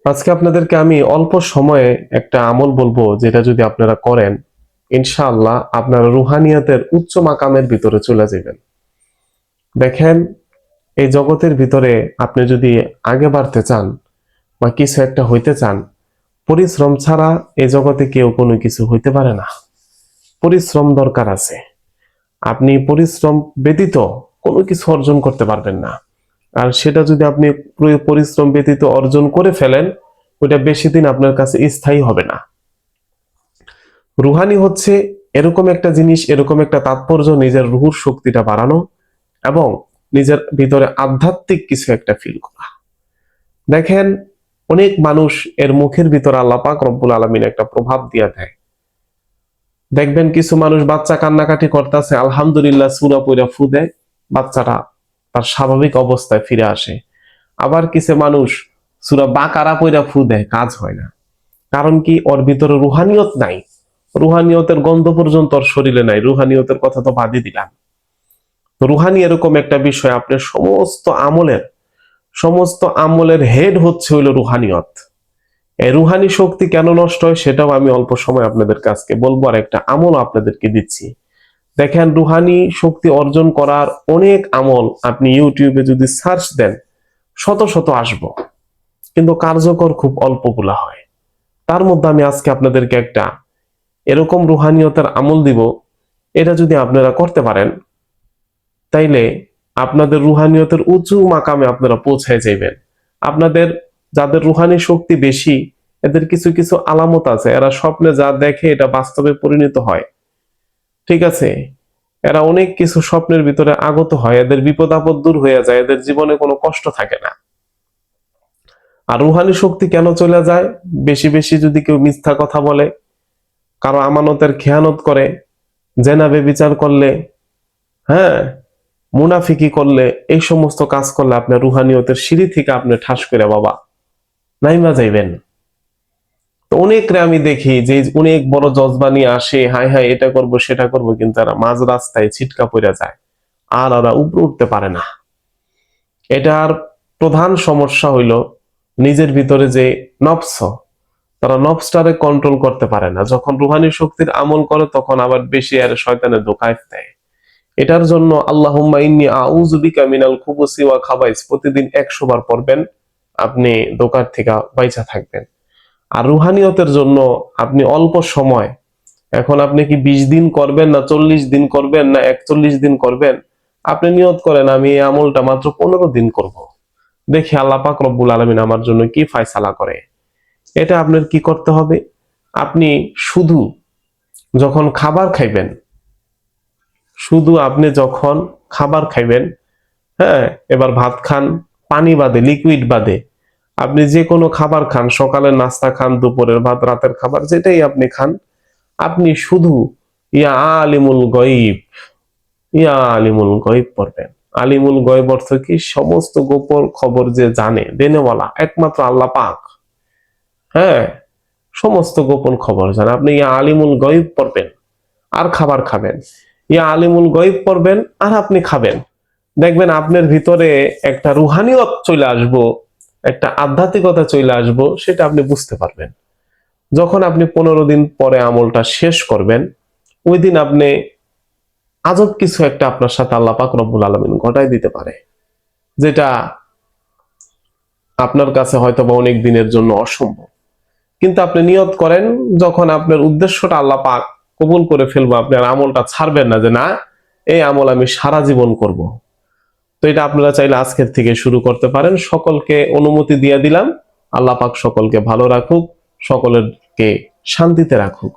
আজকে আপনাদেরকে আমি অল্প সময়ে একটা আমল বলবো, যেটা যদি আপনারা করেন ইনশাআল্লাহ আপনারা রুহানিয়াতের উচ্চ মাকামের ভিতরে চলে যাবেন। দেখেন, এই জগতের ভিতরে আপনি যদি আগে বাড়তে চান বা কিছু একটা হইতে চান, পরিশ্রম ছাড়া এই জগতে কেউ কোনো কিছু হইতে পারে না। পরিশ্রম দরকার আছে। আপনি পরিশ্রম ব্যতীত কোনো কিছু অর্জন করতে পারবেন না। আর সেটা যদি আপনি পরিশ্রম ব্যতীত অর্জন করে ফেলেন, ওইটা বেশি দিন আপনার কাছে স্থায়ী হবে না। রুহানি হচ্ছে এরকম একটা জিনিস, এরকম একটা তাৎপর্য, নিজের রুহুর শক্তিটা বাড়ানো এবং নিজের ভিতরে আধ্যাত্মিক কিছু একটা ফিল করা। দেখেন, অনেক মানুষ এর মুখের ভিতরে আল্লাহ পাক রব্বুল আলামিন একটা প্রভাব দিয়ে দেয়। দেখবেন কিছু মানুষ বাচ্চা কান্নাকাটি করতেছে, আলহামদুলিল্লাহ সূরা পড়া ফু দেয়, বাচ্চাটা তার স্বাভাবিক অবস্থায় ফিরে আসে। আবার কিছু মানুষ সূরা বাকারা পড়া ফু দেয়, কাজ হয় না। কারণ কি? ওর ভিতরে রুহানিয়ত নাই। রুহানিয়তের গন্ধ পর্যন্ত ওর শরীরে নাই। রুহানিয়তের কথা তো বাদই দিলাম। তো রুহানি এরকম একটা বিষয়, আপনার সমস্ত আমলের হেড হচ্ছে হইল রুহানিয়ত। এই রুহানি শক্তি কেন নষ্ট হয় সেটাও আমি অল্প সময় আপনাদের কাছকে বলবো, আর একটা আমল আপনাদেরকে দিচ্ছি। দেখেন, রুহানি শক্তি অর্জন করার অনেক আমল আপনি ইউটিউবে যদি সার্চ দেন শত শত আসবো, কিন্তু কার্যকর খুব অল্পগুলা হয়। তার মধ্যে আমি আজকে আপনাদেরকে একটা এরকম রুহানিয়তের আমল দিব, এটা যদি আপনারা করতে পারেন তাইলে আপনাদের রুহানিয়তের উঁচু মাকামে আপনারা পৌঁছায় যাইবেন। আপনাদের যাদের রুহানি শক্তি বেশি, এদের কিছু কিছু আলামত আছে। এরা স্বপ্নে যা দেখে এটা বাস্তবে পরিণত হয়। ঠিক আছে? এরা অনেক কিছু স্বপ্নের ভিতরে আগত হয়, এদের বিপদ আপদ দূর হয়ে যায়, এদের জীবনে কোনো কষ্ট থাকে না। আর রুহানি শক্তি কেন চলে যায়? বেশি বেশি যদি কেউ মিথ্যা কথা বলে, কারো আমানতের খেয়ানত করে, জেনা বেবিচার করলে, হ্যাঁ, মুনাফিকি করলে, এই সমস্ত কাজ করলে আপনার রুহানিয়তের সিঁড়ি থেকে আপনি ঠাস করে বাবা নাইমা যাইবেন। তো অনেকরে আমি দেখি যে অনেক বড় জজবা নিয়ে আসে, হাই হাই এটা করব সেটা করব, কিন্তু এরা মাঝ রাস্তায় ছিটকা পড়ে যায়, আর ওরা উপরে উঠতে পারে না। এটার প্রধান সমস্যা হইল নিজের ভিতরে যে নফস, তারা নফসটারে কন্ট্রোল করতে পারে না। যখন রুহানি শক্তির আমল করে তখন আবার বেশি আর শয়তানের ধোঁকায় দেয়। এটার জন্য আল্লাহুম্মা ইন্নী আউযু বিকা মিনাল খুবুসি ওয়া খাবাইস প্রতিদিন 100 বার পড়বেন, আপনি ধোঁকার থেকে বাইচা থাকবেন। আর রুহানিয়তের জন্য আপনি অল্প সময়, এখন আপনি কি 20 দিন করবেন না 40 দিন করবেন না 41 দিন করবেন, আপনি নিয়ত করেন আমি এই আমলটা মাত্র 15 দিন করব, দেখি আল্লাহ পাক রব্বুল আলামিন আমার জন্য কি ফয়সালা করে। এটা আপনার কি করতে হবে? আপনি শুধু যখন খাবার খাইবেন, হ্যাঁ, এবার ভাত খান, পানি বাদে, লিকুইড বাদে, আপনি যে কোনো খাবার খান, সকালের নাস্তা খান, দুপুরের ভাত, রাতের খাবার, যেটাই আপনি খান, আপনি শুধু ইয়া আলিমুল গয়ব, ইয়া আলিমুল গয়ব পড়বেন। আলিমুল গয়ব অর্থ কি? সমস্ত গোপন খবর যে জানে, দেনেওয়ালা একমাত্র আল্লাহ পাক। হ্যাঁ, সমস্ত গোপন খবর জানে। আপনি ইয়া আলিমুল গয়ব পড়বেন আর খাবার খাবেন। ইয়া আলিমুল গয়ব পড়বেন আর আপনি খাবেন। দেখবেন আপনার ভিতরে একটা রুহানিয়ত চলে আসবো, একটা আধ্যাত্মিকতা চলে আসবো, সেটা আপনি বুঝতে পারবেন। যখন আপনি 15 দিন পরে আমলটা শেষ করবেন, ওই দিন আপনি আজব কিছু একটা আপনার সাথে আল্লাহ পাক রব্বুল আলামিন ঘটায় দিতে পারে, যেটা আপনার কাছে হয়তো বা অনেক দিনের জন্য অসম্ভব। কিন্তু আপনি নিয়ত করেন, যখন আপনার উদ্দেশ্যটা আল্লাহ পাক কবুল করে ফেলবো, আপনার আমলটা ছাড়বেন না, যে না এই আমল আমি সারা জীবন করব। তো এটা আপনারা চাইলে আজকের থেকে শুরু করতে পারেন। সকলকে অনুমতি দিয়ে দিলাম। আল্লাহ পাক সকলকে ভালো রাখুক, সকলকে শান্তিতে রাখুক।